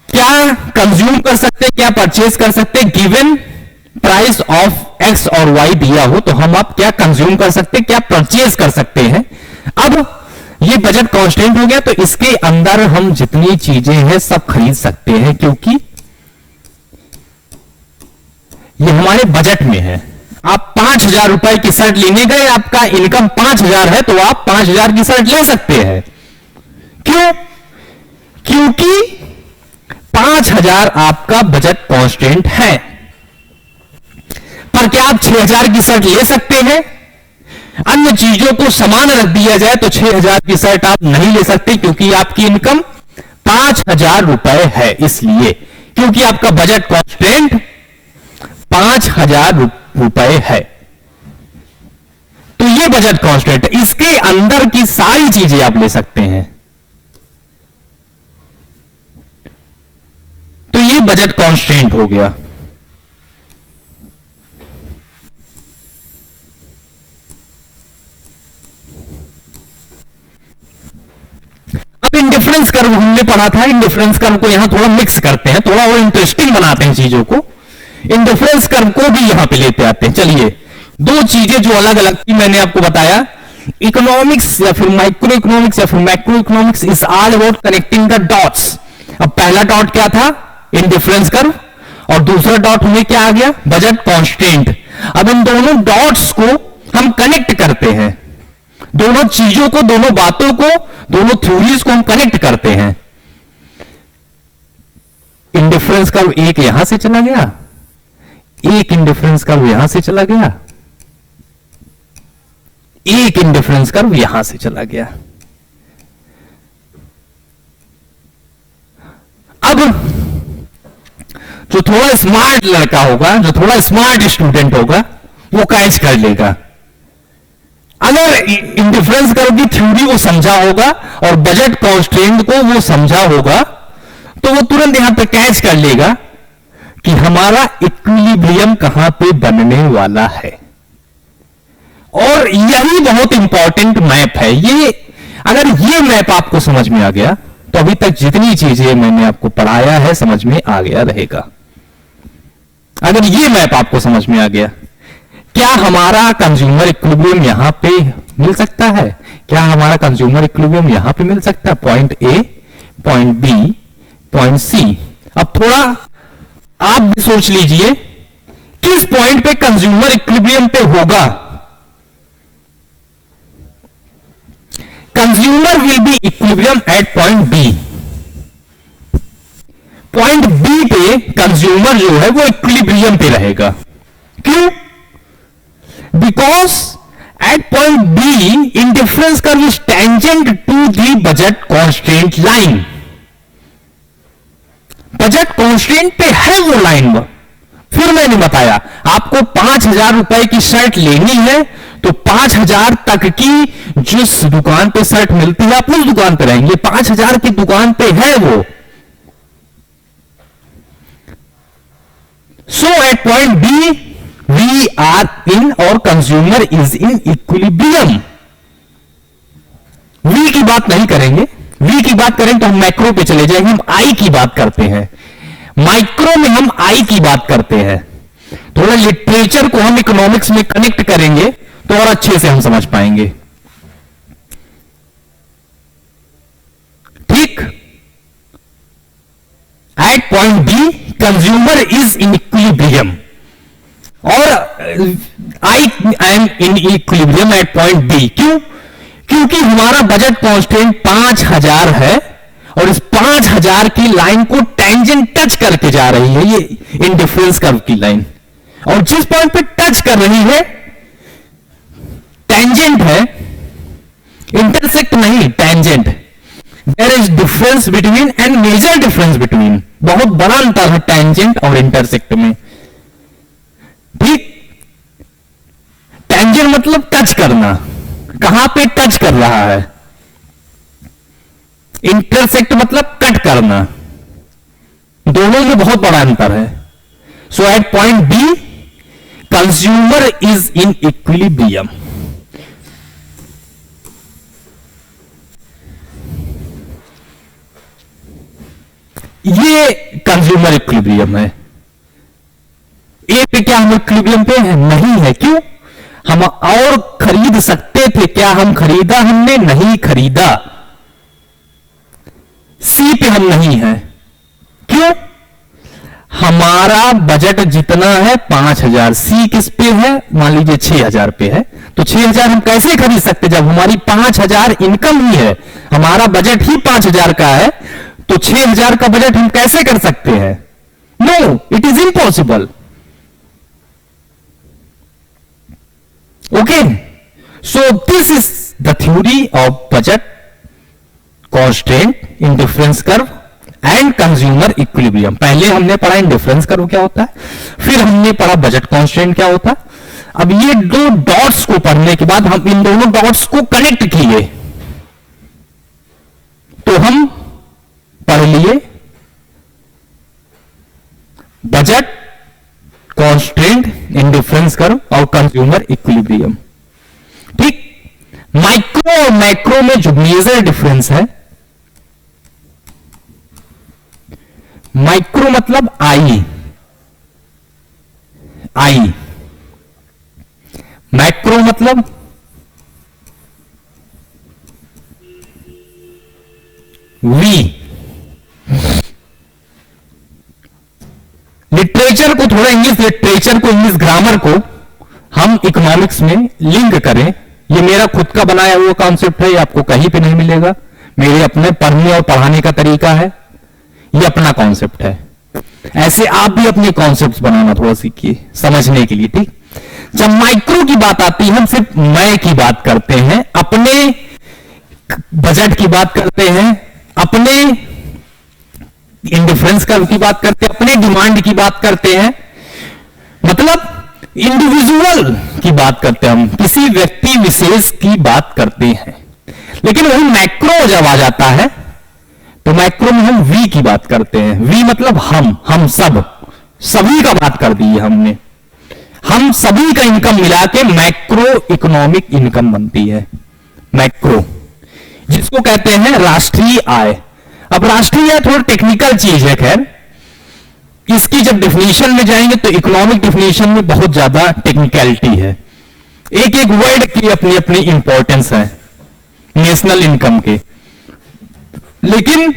A: क्या कंज्यूम कर सकते, क्या परचेज कर सकते गिवन प्राइस ऑफ एक्स और वाई दिया हो, तो हम आप क्या कंज्यूम कर सकते, क्या परचेज कर सकते हैं. अब ये बजट कांस्टेंट हो गया, तो इसके अंदर हम जितनी चीजें हैं सब खरीद सकते हैं, क्योंकि ये हमारे बजट में है. आप 5,000 रुपए की शर्ट लेने गए, आपका इनकम 5,000 है, तो आप 5,000 की शर्ट ले सकते हैं. क्यों? क्योंकि 5,000 आपका बजट कांस्टेंट है. पर क्या आप 6,000 की शर्ट ले सकते हैं? अन्य चीजों को समान रख दिया जाए तो 6,000 की शर्ट आप नहीं ले सकते, क्योंकि आपकी इनकम 5,000 रुपए है. इसलिए क्योंकि आपका बजट कांस्टेंट 5,000 रुपए है, तो ये बजट कांस्टेंट. इसके अंदर की सारी चीजें आप ले सकते हैं. तो ये बजट कांस्टेंट हो गया. अब इंडिफरेंस कर्व हमने पढ़ा था. इंडिफरेंस कर्व को यहां थोड़ा मिक्स करते हैं, थोड़ा और इंटरेस्टिंग बनाते हैं चीजों को. इंडिफरेंस कर्व को भी यहां पे लेते आते हैं. चलिए, दो चीजें जो अलग अलग थी मैंने आपको बताया. इकोनॉमिक्स या फिर माइक्रो इकोनॉमिक्स या फिर macro economics is all about connecting the dots. अब पहला डॉट क्या था, इंडिफरेंस कर्व, और दूसरा डॉट हमें क्या आ गया, बजट कांस्टेंट. अब इन दोनों डॉट्स को हम कनेक्ट करते हैं, दोनों चीजों को, दोनों बातों को, दोनों थ्योरीज को हम कनेक्ट करते हैं. इंडिफरेंस कर्व एक यहां से चला गया, एक इंडिफरेंस कर्व यहां से चला गया, एक इंडिफरेंस कर्व यहां से चला गया. अब जो थोड़ा स्मार्ट लड़का होगा, जो थोड़ा स्मार्ट स्टूडेंट होगा, वो कैच कर लेगा. अगर इंडिफरेंस कर्व की थ्योरी वो समझा होगा और बजट कॉन्स्ट्रेंट को वो समझा होगा तो वो तुरंत यहां पे कैच कर लेगा कि हमारा इक्विलिब्रियम कहां पे बनने वाला है। और यही बहुत इंपॉर्टेंट मैप है ये। अगर ये मैप आपको समझ में आ गया तो अभी तक जितनी चीजें मैंने आपको पढ़ाया है समझ में आ गया रहेगा। अगर ये मैप आपको समझ में आ गया, क्या हमारा कंज्यूमर इक्विलिब्रियम यहां पे मिल सकता है? क्या हमारा कंज्यूमर इक्विलिब्रियम यहां पे मिल सकता है? Point A, point B, point C. अब थोड़ा आप भी सोच लीजिए किस पॉइंट पे कंज्यूमर इक्विलिब्रियम पे होगा। Consumer will be equilibrium at point B. Point B पे कंज्यूमर जो है वो इक्विलिब्रियम पे रहेगा। क्यों? Because at point B indifference curve is tangent to the budget constraint line. Budget constraint पे है वो लाइन। फिर मैंने बताया आपको 5,000 रुपए की शर्ट लेनी है तो 5,000 तक की जिस दुकान पे शर्ट मिलती है आप उस दुकान पे रहेंगे। 5,000 की दुकान पे है वो। So at point B we are in or consumer is in equilibrium. वी की बात नहीं करेंगे। वी की बात करें तो हम मैक्रो पे चले जाएंगे। हम आई की बात करते हैं। माइक्रो में हम आई की बात करते हैं। थोड़ा लिटरेचर को हम इकोनॉमिक्स में कनेक्ट करेंगे तो और अच्छे से हम समझ पाएंगे। ठीक? At point B consumer is in equilibrium और I am in equilibrium at point B. क्यों? क्योंकि हमारा बजट कांस्टेंट 5,000 है और इस 5,000 की लाइन को टेंजेंट टच करके जा रही है, ये इंडिफरेंस कर्व की लाइन। और जिस पॉइंट पे टच कर रही है टेंजेंट है, इंटरसेक्ट नहीं, tangent. There is difference between and major difference between. बहुत बड़ा अंतर है टेंजेंट और इंटरसेक्ट में। ठीक? टेंजेंट मतलब टच करना, कहां पे टच कर रहा है। इंटरसेक्ट मतलब कट करना। दोनों में बहुत बड़ा अंतर है। So at point B consumer is in equilibrium. ये कंज्यूमर इक्विलिब्रियम है। ए पे क्या हम इक्विलिब्रियम पे है? नहीं है। क्यों? हम और खरीद सकते थे। क्या हम खरीदा? हमने नहीं खरीदा। सी पे हम नहीं है। क्यों? हमारा बजट जितना है 5,000, सी किस पे है? मान लीजिए 6,000 पे है। तो 6,000 हम कैसे खरीद सकते जब हमारी 5,000 इनकम ही है? हमारा बजट ही 5,000 का है तो 6,000 का बजट हम कैसे कर सकते हैं? No, it is impossible. Okay, so this is the theory of budget constant, indifference curve and consumer equilibrium. पहले हमने पढ़ा इंडिफरेंस कर्व क्या होता है, फिर हमने पढ़ा बजट कांस्टेंट क्या होता है। अब ये दो डॉट्स को पढ़ने के बाद हम इन दोनों डॉट्स को कनेक्ट किए तो हम पढ़ लिए बजट कांस्टेंट, इंडिफरेंस कर्व और कंज्यूमर इक्विलिब्रियम। ठीक? माइक्रो और मैक्रो में जो मेजर डिफरेंस है, माइक्रो मतलब आई, आई। मैक्रो मतलब वी। लिटरेचर को थोड़ा इंग्लिश लिटरेचर को, इंग्लिश ग्रामर को हम इकोनॉमिक्स में लिंक करें। ये मेरा खुद का बनाया हुआ कॉन्सेप्ट है, ये आपको कहीं पे नहीं मिलेगा। मेरे अपने पढ़ने और पढ़ाने का तरीका है, ये अपना कॉन्सेप्ट है। ऐसे आप भी अपने कॉन्सेप्ट्स बनाना थोड़ा सीखिए समझने के लिए। ठीक? जब माइक्रो की बात आती है हम सिर्फ मैं की बात करते हैं, अपने बजट की बात करते हैं, अपने इंडिफरेंस कर्व की बात करते हैं, अपने डिमांड की बात करते हैं। मतलब इंडिविजुअल की बात करते हैं, हम किसी व्यक्ति विशेष की बात करते हैं। लेकिन वही मैक्रो जब आ जाता है तो मैक्रो में हम वी की बात करते हैं। वी मतलब हम सब, सभी का बात कर दी है हमने। हम सभी का इनकम मिला के मैक्रो इकोनॉमिक इनकम बनती है। मैक्रो जिसको कहते हैं राष्ट्रीय आय। अब राष्ट्रीय आय थोड़ा टेक्निकल चीज है, खैर इसकी जब डेफिनेशन में जाएंगे तो इकोनॉमिक डेफिनेशन में बहुत ज्यादा टेक्निकलिटी है। एक एक वर्ड की अपनी अपनी इंपॉर्टेंस है नेशनल इनकम के। लेकिन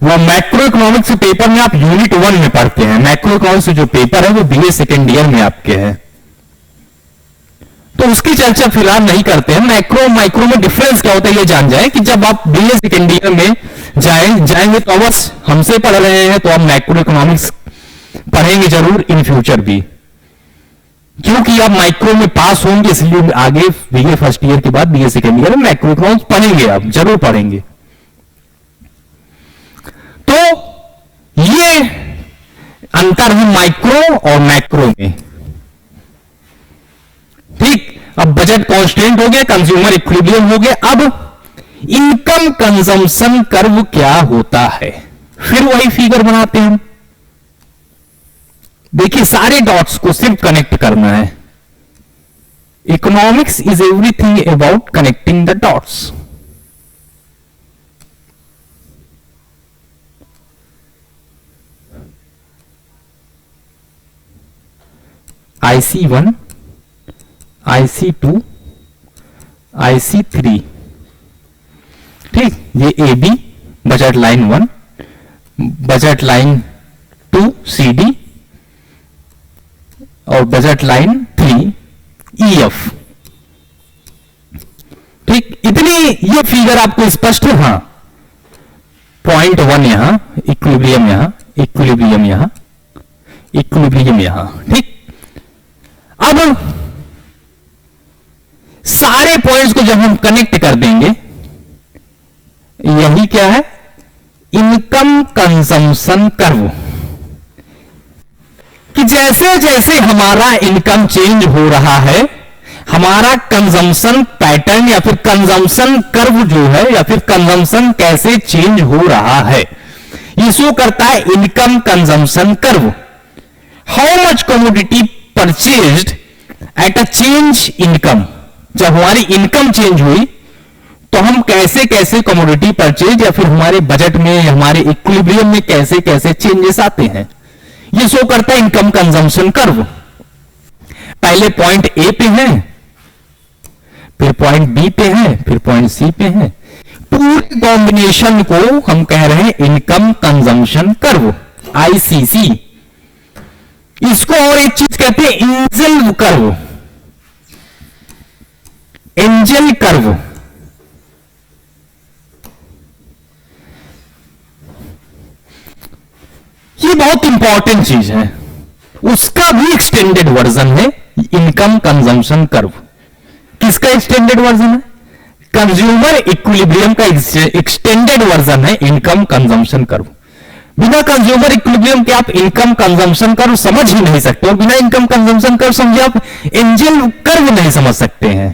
A: वो मैक्रो इकोनॉमिक्स पेपर में आप यूनिट 1 में पढ़ते हैं। मैक्रो इकोनॉमिक्स जो पेपर है वो बीए सेकेंड ईयर में आपके है, तो उसकी चर्चा फिलहाल नहीं करते हैं। मैक्रो माइक्रो में डिफरेंस क्या होता है ये जान जाए कि जब आप बीए सेकेंड ईयर में जाएंगे तो बस हमसे पढ़ रहे हैं तो आप मैक्रो इकोनॉमिक्स पढ़ेंगे जरूर इन फ्यूचर भी, क्योंकि आप माइक्रो में पास होंगे इसलिए आगे बीए फर्स्ट ईयर के बाद बीए सेकेंड ईयर में मैक्रो इकोनॉमिक्स पढ़ेंगे, आप जरूर पढ़ेंगे। तो ये अंतर है माइक्रो और मैक्रो में। ठीक, अब बजट कांस्टेंट हो गया, कंज्यूमर इक्विलिब्रियम हो गया। अब इनकम कंजम्पशन कर्व क्या होता है, फिर वही फिगर बनाते हैं। देखिए सारे डॉट्स को सिर्फ कनेक्ट करना है। Economics is everything about connecting the dots. IC1, IC2, IC3, ठीक, ये AB budget line 1, budget line 2 CD और बजट लाइन 3 EF। ठीक, इतनी ये फिगर आपको स्पष्ट है। हाँ, पॉइंट 1 यहां, इक्विलिब्रियम यहां, इक्विलिब्रियम यहां, इक्विलिब्रियम यहां। ठीक, अब सारे पॉइंट्स को जब हम कनेक्ट कर देंगे, यही क्या है, इनकम कंजम्पशन कर्व। कि जैसे जैसे हमारा इनकम चेंज हो रहा है, हमारा कंजम्पशन पैटर्न या फिर कंजम्पशन कर्व जो है या फिर कंजम्पशन कैसे चेंज हो रहा है, ये शो करता है income consumption curve. How much commodity purchased at a change income. जब हमारी इनकम चेंज हुई तो हम कैसे कैसे कमोडिटी परचेज या फिर हमारे बजट में, हमारे इक्विलिब्रियम में कैसे कैसे चेंजेस आते हैं, ये शो करता है इनकम कंजम्पशन कर्व। पहले पॉइंट ए पे है, फिर पॉइंट बी पे है, फिर पॉइंट सी पे है। पूरे कॉम्बिनेशन को हम कह रहे हैं इनकम कंजम्पशन कर्व, ICC। इसको और एक चीज कहते हैं एंजल कर्व, एंजल कर्व। ये बहुत इंपॉर्टेंट चीज है, उसका भी एक्सटेंडेड वर्जन है इनकम कंजम्पशन कर्व। किसका एक्सटेंडेड वर्जन है, कंज्यूमर इक्विलिब्रियम का एक्सटेंडेड वर्जन है इनकम कंजम्पशन कर्व। बिना कंज्यूमर इक्विलिब्रियम के आप इनकम कंजम्पशन कर्व समझ ही नहीं सकते, और बिना इनकम कंजम्पशन कर्व समझे आप एंजल कर्व नहीं समझ सकते हैं।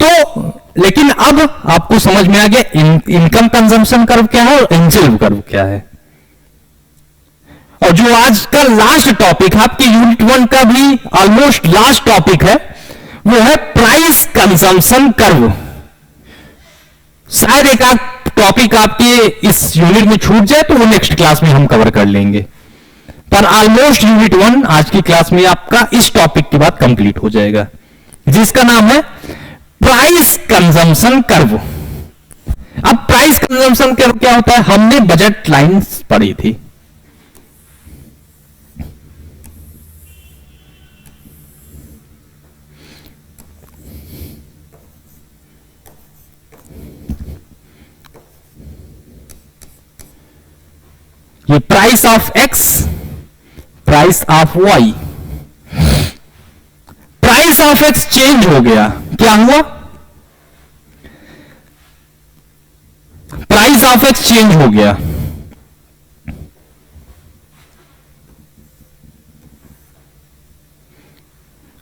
A: तो लेकिन अब आपको समझ में आ गया इनकम कंजम्पशन कर्व क्या है और एंजल कर्व क्या है। और जो आज का लास्ट टॉपिक है आपके यूनिट 1 का भी ऑलमोस्ट लास्ट टॉपिक है, वो है प्राइस कंजम्पशन कर्व। शायद एक आध टॉपिक आपके इस यूनिट में छूट जाए तो वो नेक्स्ट क्लास में हम कवर कर लेंगे, पर ऑलमोस्ट यूनिट 1 आज की क्लास में आपका इस टॉपिक के बाद कंप्लीट हो जाएगा, जिसका नाम है प्राइस कंजम्पशन कर्व। अब प्राइस कंजम्पशन कर्व क्या होता है, हमने बजट लाइंस पढ़ी थी। ये price of X, price of Y. Price of X change हो गया, क्या हुआ, प्राइस ऑफ एक्स चेंज हो गया।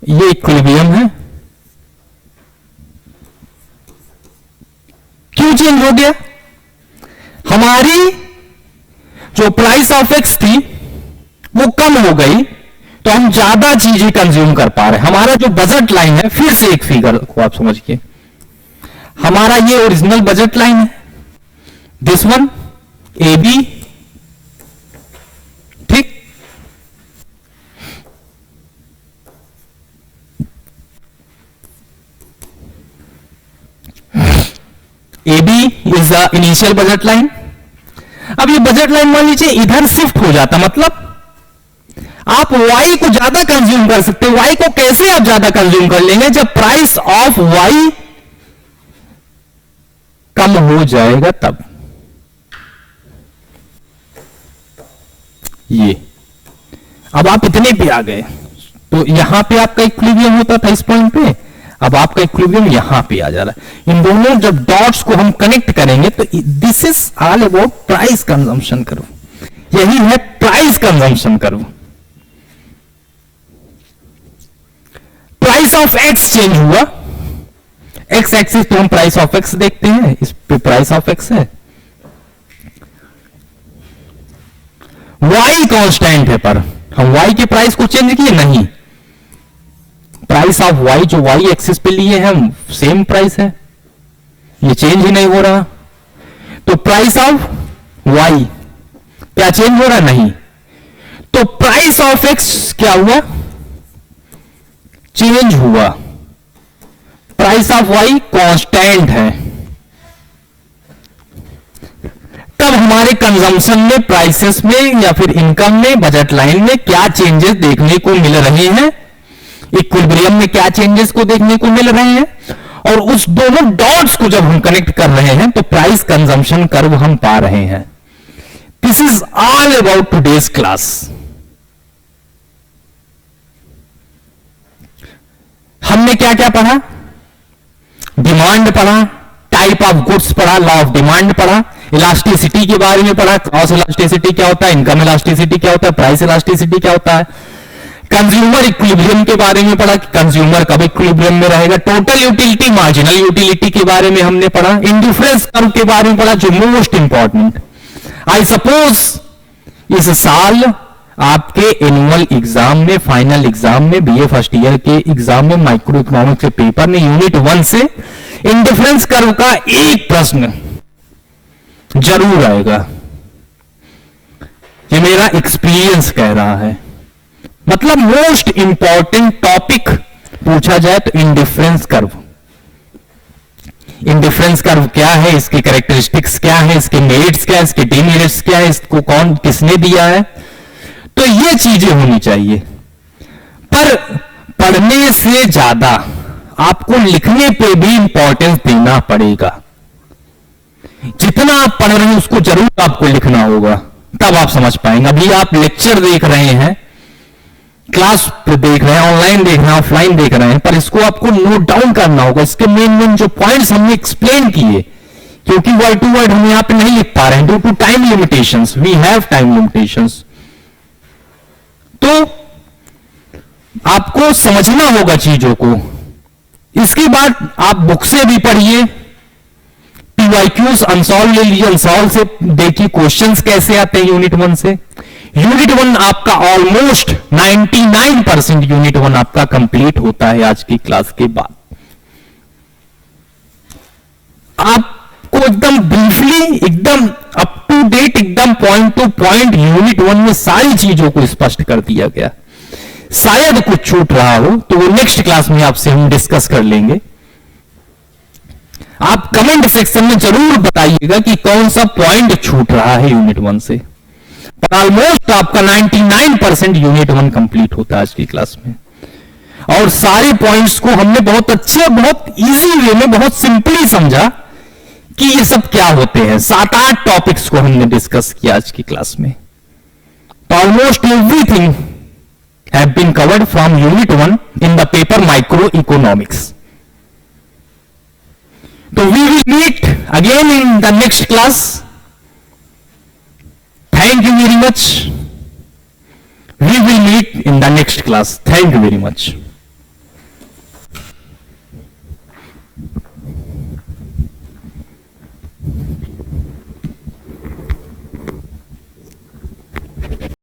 A: ये इक्विलिब्रियम है। क्यों चेंज हो गया? हमारी जो प्राइस ऑफ एक्स थी वो कम हो गई, तो हम ज्यादा चीजें कंज्यूम कर पा रहे हैं। हमारा जो बजट लाइन है, फिर से एक फिगर को आप समझिए, हमारा ये ओरिजिनल बजट लाइन है, दिस वन ए बी, ठीक। A B is the initial budget line. अब ये बजट लाइन मान लीजिए इधर शिफ्ट हो जाता, मतलब आप y को ज्यादा कंज्यूम कर सकते हो। y को कैसे आप ज्यादा कंज्यूम कर लेंगे? जब प्राइस ऑफ y कम हो जाएगा तब। ये अब आप इतने पे आ गए, तो यहां पे आपका इक्विलिब्रियम होता था इस पॉइंट पे, अब आपका इक्विलिब्रियम यहां पे आ जा रहा है। इन दोनों जब डॉट्स को हम कनेक्ट करेंगे तो this is all about price consumption curve. यही है price consumption curve. Price of X change हुआ, एक्स एक्सिस तो हम प्राइस ऑफ एक्स देखते हैं, इस पे प्राइस ऑफ एक्स है। y कांस्टेंट है, पर हम y के प्राइस को चेंज किए नहीं। प्राइस ऑफ y जो y एक्सिस पे लिए हैं हम, सेम प्राइस है, ये चेंज ही नहीं हो रहा। तो प्राइस ऑफ y क्या चेंज हो रहा? नहीं। तो प्राइस ऑफ x क्या हुआ? चेंज हुआ। प्राइस ऑफ y कांस्टेंट है। तब हमारे कंजम्पशन में, प्राइसेस में, या फिर इनकम में, बजट लाइन में क्या चेंजेस देखने को मिल रहे हैं, इक्विलिब्रियम में क्या चेंजेस को देखने को मिल रहे हैं, और उस दोनों डॉट्स को जब हम कनेक्ट कर रहे हैं तो प्राइस कंजम्पशन कर्व हम पा रहे हैं। This is all about today's class. हमने क्या क्या पढ़ा? डिमांड पढ़ा, टाइप ऑफ गुड्स पढ़ा, लॉ ऑफ डिमांड पढ़ा, इलास्टिसिटी के बारे में पढ़ा, कॉस्ट इलास्टिसिटी क्या होता है, इनकम इलास्टिसिटी क्या होता है, प्राइस इलास्टिसिटी क्या होता है, कंज्यूमर इक्विलिब्रियम के बारे में पढ़ा कि कंज्यूमर कब इक्विलिब्रियम में रहेगा, टोटल यूटिलिटी, मार्जिनल यूटिलिटी के बारे में हमने पढ़ा, इंडिफरेंस कर्व के बारे में पढ़ा, जो मोस्ट इंपॉर्टेंट। आई सपोज इस साल आपके एनुअल एग्जाम में, फाइनल एग्जाम में, बीए फर्स्ट ईयर के एग्जाम में, माइक्रो इकोनॉमिक्स के पेपर में यूनिट 1 से इंडिफरेंस कर्व का एक प्रश्न जरूर आएगा। ये मेरा एक्सपीरियंस कह रहा है। मतलब मोस्ट इंपॉर्टेंट टॉपिक पूछा जाए तो इंडिफरेंस कर्व। इंडिफरेंस कर्व क्या है, इसके कैरेक्टरिस्टिक्स क्या है, इसके मेरिट्स क्या है, इसके डिमेरिट्स क्या है, इसको कौन किसने दिया है, तो ये चीजें होनी चाहिए। पर पढ़ने से ज्यादा आपको लिखने पे भी इंपॉर्टेंस देना पड़ेगा। जितना आप पढ़ रहे हैं उसको जरूर आपको लिखना होगा, तब आप समझ पाएंगे। अभी आप लेक्चर देख रहे हैं, क्लास देख रहे हैं, ऑनलाइन देख रहे हैं, ऑफलाइन देख रहे हैं, पर इसको आपको नोट डाउन करना होगा। इसके मेन जो पॉइंट्स हमने एक्सप्लेन किए, क्योंकि वर्ड टू वर्ड हम यहां पे नहीं लिख पा रहे हैं due to time limitations, we have time limitations. तो आपको समझना होगा चीजों को। इसके बाद आप बुक से भी पढ़िए, पीवाईक्यूज अनसॉल्व ले लीजिए, अनसॉल्व से देखिए क्वेश्चंस कैसे आते हैं यूनिट 1 से। यूनिट 1 आपका ऑलमोस्ट 99% यूनिट 1 आपका कंप्लीट होता है आज की क्लास के बाद। आपको एकदम ब्रीफली, एकदम अप टू डेट, एकदम पॉइंट टू पॉइंट यूनिट 1 में सारी चीजों को स्पष्ट कर दिया गया। शायद कुछ छूट रहा हो तो वो नेक्स्ट क्लास में आपसे हम डिस्कस कर लेंगे। आप कमेंट सेक्शन में जरूर बताइएगा कि कौन सा पॉइंट छूट रहा है यूनिट 1 से। पर ऑलमोस्ट आपका 99% यूनिट 1 कंप्लीट होता है आज की क्लास में, और सारे पॉइंट्स को हमने बहुत अच्छे, बहुत इजी वे में, बहुत सिंपली समझा कि ये सब क्या होते हैं। 7-8 टॉपिक्स को हमने डिस्कस किया आज की क्लास में। तो almost everything have been covered from unit 1 in the paper microeconomics. So we will meet again in the next class. Thank you very much. We will meet in the next class. Thank you very much.